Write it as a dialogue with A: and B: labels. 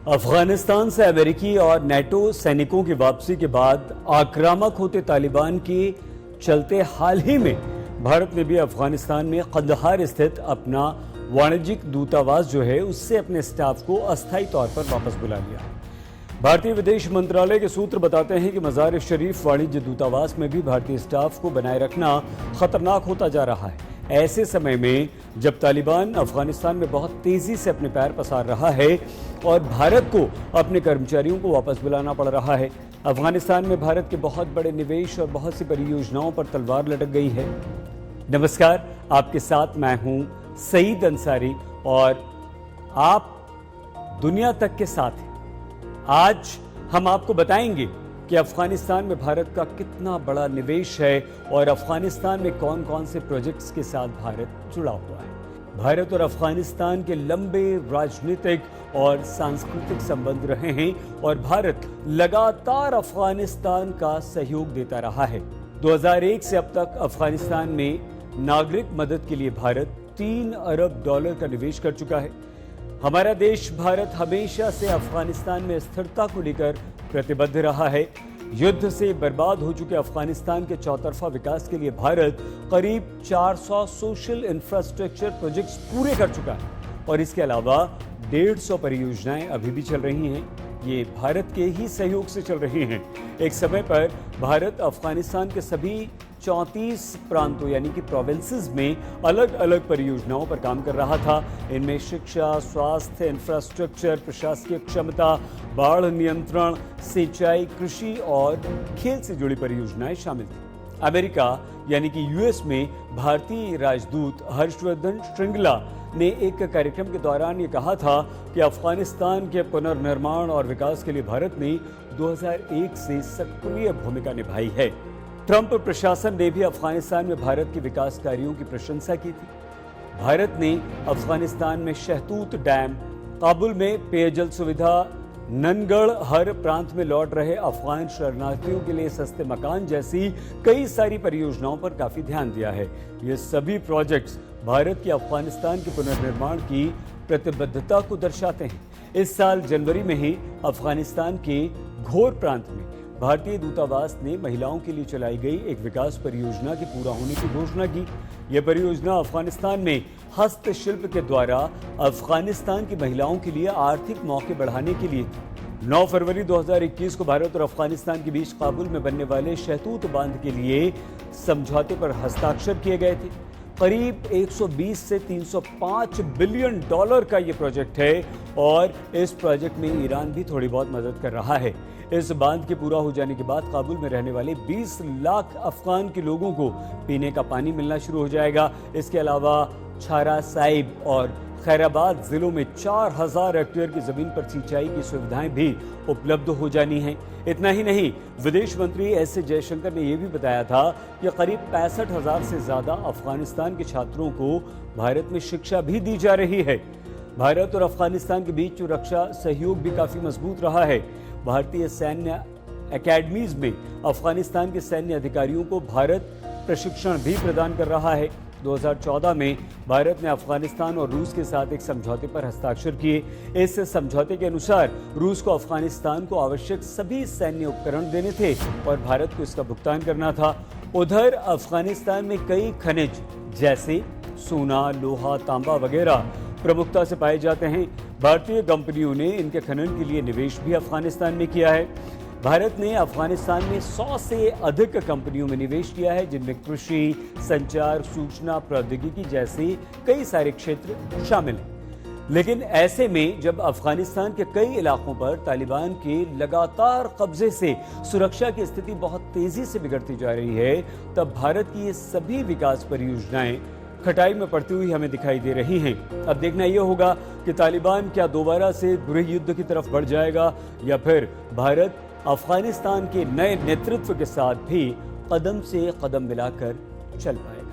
A: अफगानिस्तान से अमेरिकी और नेटो सैनिकों की वापसी के बाद आक्रामक होते तालिबान के चलते हाल ही में भारत ने भी अफगानिस्तान में कंदहार स्थित अपना वाणिज्यिक दूतावास जो है उससे अपने स्टाफ को अस्थायी तौर पर वापस बुला लिया। भारतीय विदेश मंत्रालय के सूत्र बताते हैं कि मज़ार शरीफ वाणिज्य दूतावास में भी भारतीय स्टाफ को बनाए रखना खतरनाक होता जा रहा है। ऐसे समय में जब तालिबान अफगानिस्तान में बहुत तेजी से अपने पैर पसार रहा है और भारत को अपने कर्मचारियों को वापस बुलाना पड़ रहा है, अफगानिस्तान में भारत के बहुत बड़े निवेश और बहुत सी परियोजनाओं पर तलवार लटक गई है। नमस्कार, आपके साथ मैं हूं सईद अंसारी और आप दुनिया तक के साथ हैं। आज हम आपको बताएंगे कि अफगानिस्तान में भारत का कितना बड़ा निवेश है और अफगानिस्तान में कौन कौन से प्रोजेक्ट्स के साथ भारत जुड़ा हुआ है। भारत और अफगानिस्तान के लंबे राजनीतिक और सांस्कृतिक संबंध रहे हैं और भारत लगातार अफगानिस्तान का सहयोग देता रहा है। 2001 से अब तक अफगानिस्तान में नागरिक मदद के लिए भारत $3 अरब का निवेश कर चुका है। हमारा देश भारत हमेशा से अफगानिस्तान में स्थिरता को लेकर प्रतिबद्ध रहा है। युद्ध से बर्बाद हो चुके अफगानिस्तान के चौतरफा विकास के लिए भारत करीब 400 सोशल इंफ्रास्ट्रक्चर प्रोजेक्ट्स पूरे कर चुका है और इसके अलावा 150 परियोजनाएं अभी भी चल रही हैं। ये भारत के ही सहयोग से चल रही हैं। एक समय पर भारत अफगानिस्तान के सभी 34 प्रांतों यानी कि प्रोविंसेस में अलग अलग परियोजनाओं पर काम कर रहा था। इनमें शिक्षा, स्वास्थ्य, इंफ्रास्ट्रक्चर, प्रशासकीय क्षमता, बाढ़ नियंत्रण, सिंचाई, कृषि और खेल से जुड़ी परियोजनाएं शामिल थी। अमेरिका यानी कि यूएस में भारतीय राजदूत हर्षवर्धन श्रृंगला ने एक कार्यक्रम के दौरान ये कहा था कि अफगानिस्तान के पुनर्निर्माण और विकास के लिए भारत ने 2001 से सक्रिय भूमिका निभाई है। ट्रंप प्रशासन ने भी अफगानिस्तान में भारत के विकास कार्यों की प्रशंसा की थी। भारत ने अफगानिस्तान में शहतूत डैम, काबुल में पेयजल सुविधा, ननगढ़ हर प्रांत में लौट रहे अफगान शरणार्थियों के लिए सस्ते मकान जैसी कई सारी परियोजनाओं पर काफी ध्यान दिया है। ये सभी प्रोजेक्ट्स भारत की अफगानिस्तान के पुनर्निर्माण की प्रतिबद्धता को दर्शाते हैं। इस साल जनवरी में ही अफगानिस्तान के घोर प्रांत में भारतीय दूतावास ने महिलाओं के लिए चलाई गई एक विकास परियोजना के पूरा होने की घोषणा की। यह परियोजना अफगानिस्तान में हस्तशिल्प के द्वारा अफगानिस्तान की महिलाओं के लिए आर्थिक मौके बढ़ाने के लिए थी। 9 फरवरी 2021 को भारत और अफगानिस्तान के बीच काबुल में बनने वाले शहतूत बांध के लिए समझौते पर हस्ताक्षर किए गए थे। करीब 120 से 305 बिलियन डॉलर का ये प्रोजेक्ट है और इस प्रोजेक्ट में ईरान भी थोड़ी बहुत मदद कर रहा है। इस बांध के पूरा हो जाने के बाद काबुल में रहने वाले 20 लाख अफगान के लोगों को पीने का पानी मिलना शुरू हो जाएगा। इसके अलावा छारा साहिब और खैराबाद जिलों में 4000 हेक्टेयर की जमीन पर सिंचाई की सुविधाएं भी उपलब्ध हो जानी हैं। इतना ही नहीं, विदेश मंत्री एस जयशंकर ने यह भी बताया था कि करीब 65,000 से ज्यादा अफगानिस्तान के छात्रों को भारत में शिक्षा भी दी जा रही है। भारत और अफगानिस्तान के बीच रक्षा सहयोग भी काफी मजबूत रहा है। भारतीय सैन्य एकेडमीज में अफगानिस्तान के सैन्य अधिकारियों को भारत प्रशिक्षण भी प्रदान कर रहा है। 2014 में भारत ने अफगानिस्तान और रूस के साथ एक समझौते पर हस्ताक्षर किए। इस समझौते के अनुसार रूस को अफगानिस्तान को आवश्यक सभी सैन्य उपकरण देने थे और भारत को इसका भुगतान करना था। उधर अफगानिस्तान में कई खनिज जैसे सोना, लोहा, तांबा वगैरह प्रमुखता से पाए जाते हैं। भारतीय कंपनियों ने इनके खनन के लिए निवेश भी अफगानिस्तान में किया है। भारत ने अफगानिस्तान में 100 से अधिक कंपनियों में निवेश किया है, जिनमें कृषि, संचार, सूचना प्रौद्योगिकी जैसे कई सारे क्षेत्र शामिल हैं। लेकिन ऐसे में जब अफगानिस्तान के कई इलाकों पर तालिबान के लगातार कब्जे से सुरक्षा की स्थिति बहुत तेजी से बिगड़ती जा रही है, तब भारत की ये सभी विकास परियोजनाएं खटाई में पड़ती हुई हमें दिखाई दे रही हैं। अब देखना यह होगा कि तालिबान क्या दोबारा से गृह युद्ध की तरफ बढ़ जाएगा या फिर भारत अफगानिस्तान के नए नेतृत्व के साथ भी कदम से कदम मिलाकर चल पाएगा।